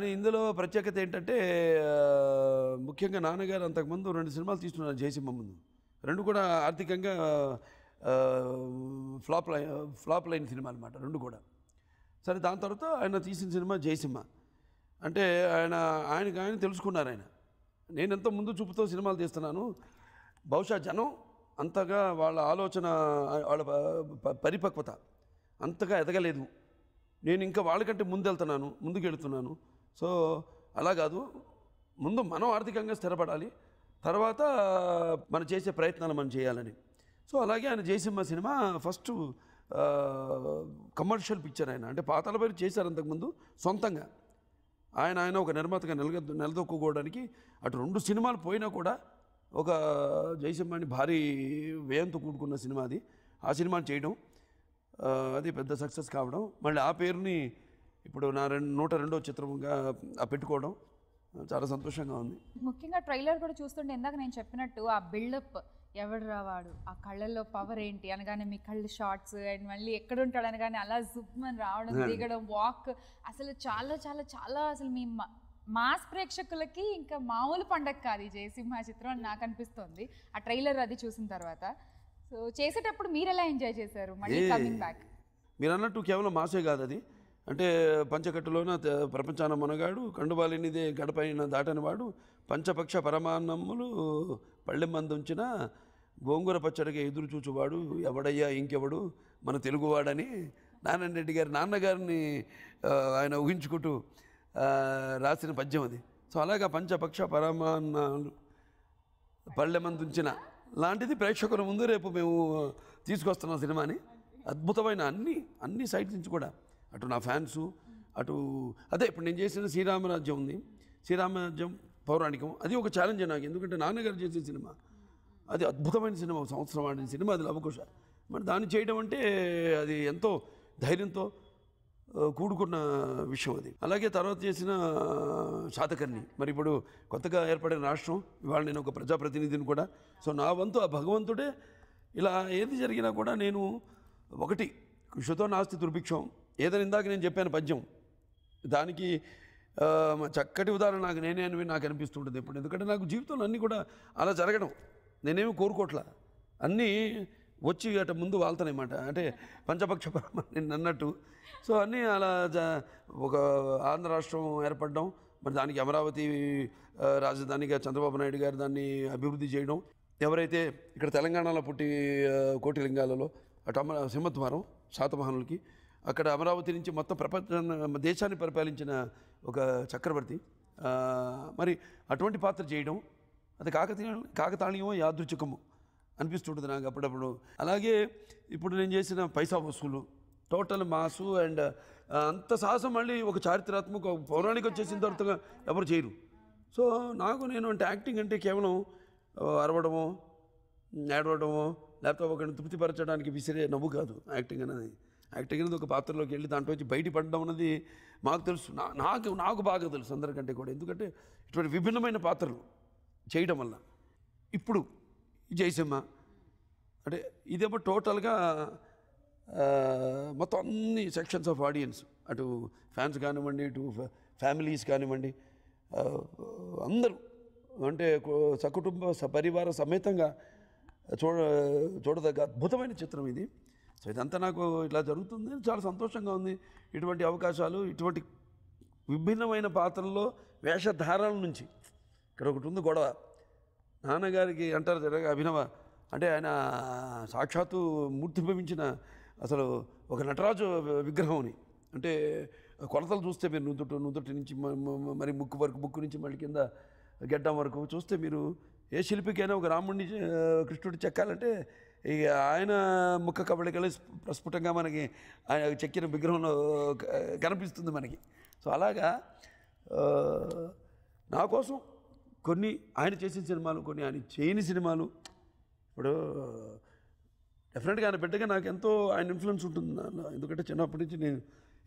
కానీ ఇందులో ప్రత్యేకత ఏంటంటే ముఖ్యంగా నాన్నగారు అంతకుముందు 2 సినిమాలు తీస్తున్నారు జయసింహ ముందు. 2 కూడా ఆర్థికంగా ఫ్లాప్ లైన్ సినిమా అనమాట 2 కూడా. సరే దాని తర్వాత ఆయన తీసిన సినిమా జయసింహ. అంటే ఆయన తెలుసుకున్నారు ఆయన. నేను ఎంతో ముందు చూపుతో సినిమాలు తీస్తున్నాను, బహుశా జనం అంతగా వాళ్ళ ఆలోచన వాళ్ళ పరిపక్వత అంతగా ఎదగలేదు, నేను ఇంకా వాళ్ళకంటే ముందుకు వెళ్తున్నాను. సో అలా కాదు, ముందు మనం ఆర్థికంగా స్థిరపడాలి, తర్వాత మనం చేసే ప్రయత్నాలు మనం చేయాలని. సో అలాగే ఆయన Jayasimha cinema first commercial picture. ఆయన అంటే పాతాళ భైరవి చేశారు అంతకుముందు సొంతంగా. ఆయన ఒక నిర్మాతగా నిలదొక్కుకోవడానికి అటు 2 సినిమాలు పోయినా కూడా ఒక జయసింహని భారీ వ్యయంతో కూడుకున్న సినిమా అది. ఆ సినిమాని చేయడం, అది పెద్ద సక్సెస్ కావడం, మళ్ళీ ఆ పేరుని ఇప్పుడు నా 102వ చిత్రంగా పెట్టుకోవడం చాలా సంతోషంగా ఉంది. ముఖ్యంగా ట్రైలర్ కూడా చూస్తుంటే ఇందాక నేను చెప్పినట్టు ఆ బిల్డప్, ఎవడు రావాడు, ఆ కళ్ళల్లో పవర్ ఏంటి అనగానే మీ కళ్ళు షార్ట్స్, అండ్ మళ్ళీ ఎక్కడ ఉంటాడు అనగానే అలా జుప్మని రావడం, దిగడం, వాక్, అసలు చాలా చాలా చాలా అసలు మీ మాస్ ప్రేక్షకులకి ఇంకా మామూలు పండగ కాదు ఈ జయసింహ చిత్రం అని నాకు అనిపిస్తుంది ఆ ట్రైలర్ అది చూసిన తర్వాత. సో చేసేటప్పుడు మీరు ఎలా ఎంజాయ్ చేశారు మళ్ళీ కమింగ్ బ్యాక్? మీరు అన్నట్టు కేవలం మాసే కాదు అది. అంటే పంచకట్టులోన ప్రపంచాన మనగాడు, కండుబాలినిదే గడపైన దాటని వాడు, పంచపక్ష పరమాన్నములు పళ్ళెమ్మందుంచిన గోంగూర పచ్చడిగా ఎదురు చూచువాడు, ఎవడయ్యా ఇంకెవడు మన తెలుగువాడని నారాయణ రెడ్డి గారి నాన్నగారిని ఆయన ఊహించుకుంటూ రాసిన పద్యం అది. సో అలాగా పంచపక్ష పరమాన్నాలు పళ్ళెమందుంచిన లాంటిది ప్రేక్షకుల ముందు రేపు మేము తీసుకొస్తున్నాం సినిమాని. అద్భుతమైన అన్ని సైడ్స్ నుంచి కూడా, అటు నా ఫ్యాన్సు, అటు అదే ఇప్పుడు నేను చేసిన శ్రీరామరాజ్యం ఉంది, శ్రీరామరాజ్యం పౌరాణికం, అది ఒక ఛాలెంజ్ నాకు. ఎందుకంటే నాన్నగారు చేసే సినిమా అది అద్భుతమైన సినిమా, సంవత్సరం ఆడిన సినిమా, అది లవకుశ. మరి దాన్ని చేయడం అంటే అది ఎంతో ధైర్యంతో కూడుకున్న విషయం అది. అలాగే తర్వాత చేసిన శాతకర్ణి, మరి ఇప్పుడు కొత్తగా ఏర్పడిన రాష్ట్రం, ఇవాళ నేను ఒక ప్రజాప్రతినిధిని కూడా. సో నా వంతు ఆ భగవంతుడే ఇలా ఏది జరిగినా కూడా నేను ఒకటి కృషితో నాస్తి దుర్భిక్షం, ఏదైనా ఇందాక నేను చెప్పాను పద్యం, దానికి చక్కటి ఉదాహరణ నాకు అనిపిస్తుంటుంది ఎప్పుడు. ఎందుకంటే నాకు జీవితంలో అన్నీ కూడా అలా జరగడం, నేనేమి కోరుకోవట్లా, అన్నీ వచ్చి అటు ముందు వాళ్తానమాట. అంటే పంచపక్ష నేను అన్నట్టు. సో అన్నీ అలా ఒక ఆంధ్ర రాష్ట్రం ఏర్పడడం, మరి దానికి అమరావతి రాజధానిగా చంద్రబాబు నాయుడు గారు దాన్ని అభివృద్ధి చేయడం, ఎవరైతే ఇక్కడ తెలంగాణలో పుట్టి కోటిలింగాలలో అటు సింహద్వారం శాతవాహనులకి, అక్కడ అమరావతి నుంచి మొత్తం దేశాన్ని పరిపాలించిన ఒక చక్రవర్తి, మరి అటువంటి పాత్ర చేయడం అది కాకతాళీయమో యాదృచ్ఛికమో అనిపిస్తుంటుంది నాకు అప్పుడప్పుడు. అలాగే ఇప్పుడు నేను చేసిన పైసా వసూలు, టోటల్ మాసు అండ్ అంత సాహసం మళ్ళీ ఒక చారిత్రాత్మక పౌరాణిక వచ్చేసిన తర్వాత ఎవరు చేయరు. సో నేను అంటే యాక్టింగ్ అంటే కేవలం అరవడమో ఏడవడమో లేకపోతే ఒకరిని తృప్తిపరచడానికి విసిరే నవ్వు కాదు యాక్టింగ్ అనేది. యాక్టింగ్ అనేది ఒక పాత్రలోకి వెళ్ళి దాంట్లో వచ్చి బయటపడడం అన్నది మాకు తెలుసు, నాకు బాగా తెలుసు అందరికంటే కూడా. ఎందుకంటే ఇటువంటి విభిన్నమైన పాత్రలు చేయడం వల్ల ఇప్పుడు జయసింహ అంటే ఇదేమో టోటల్గా మొత్తం అన్ని సెక్షన్స్ ఆఫ్ ఆడియన్స్, అటు ఫ్యాన్స్ కానివ్వండి, ఇటు ఫ్యామిలీస్ కానివ్వండి, అందరూ అంటే సకుటుంబ సపరివార సమేతంగా చూడదగ్గ అద్భుతమైన చిత్రం ఇది. సో ఇదంతా నాకు ఇట్లా జరుగుతుంది, చాలా సంతోషంగా ఉంది. ఇటువంటి అవకాశాలు, ఇటువంటి విభిన్నమైన పాత్రల్లో వేషధారాల నుంచి ఇక్కడ ఒకటి ఉంది గొడవ. నాన్నగారికి అంటారు జరగ అభినవ అంటే ఆయన సాక్షాత్తు మూర్తిభవించిన అసలు ఒక నటరాజు విగ్రహంని, అంటే కొలతలు చూస్తే మీరు నుదుటి నుంచి మరి ముక్కు నుంచి మళ్ళీ కింద గెడ్డం వరకు చూస్తే మీరు ఏ శిల్పికైనా ఒక రాముడిని కృష్ణుడి చెక్కాలంటే ఇక ఆయన ముఖ కవళికలు ప్రస్ఫుటంగా మనకి ఆయన చెక్కిన విగ్రహంలో కనిపిస్తుంది మనకి. సో అలాగా నా కోసం కొన్ని ఆయన చేసిన సినిమాలు, కొన్ని ఆయన చేయని సినిమాలు, ఇప్పుడు డెఫినెట్గా ఆయన బిడ్డగా నాకు ఎంతో ఆయన ఇన్ఫ్లుయెన్స్ ఉంటుంది. ఎందుకంటే చిన్నప్పటి నుంచి నేను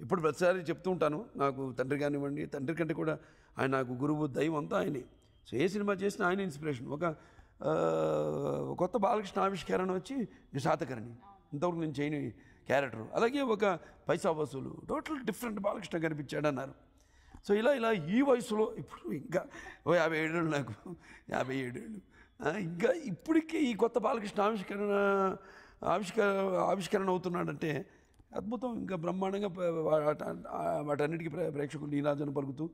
ఇప్పుడు ప్రతిసారి చెప్తూ ఉంటాను, నాకు తండ్రి కానివ్వండి, తండ్రి కంటే కూడా ఆయన నాకు గురువు, దైవం అంతా ఆయనే. సో ఏ సినిమా చేసినా ఆయన ఇన్స్పిరేషన్. ఒక కొత్త బాలకృష్ణ ఆవిష్కరణ వచ్చి శాతకర్ణి, ఇంతవరకు నేను చేయని క్యారెక్టర్. అలాగే ఒక పైసా వసూలు, టోటల్ డిఫరెంట్ బాలకృష్ణ కనిపించాడు అన్నారు. సో ఇలా ఇలా ఈ వయసులో ఇప్పుడు ఇంకా 57 ఏళ్ళు నాకు, 57 ఏళ్ళు, ఇంకా ఇప్పటికీ ఈ కొత్త బాలకృష్ణ ఆవిష్కరణ అవుతున్నాడంటే అద్భుతం. ఇంకా బ్రహ్మాండంగా వాటన్నిటికీ ప్రేక్షకులు నీరాజన పలుకుతూ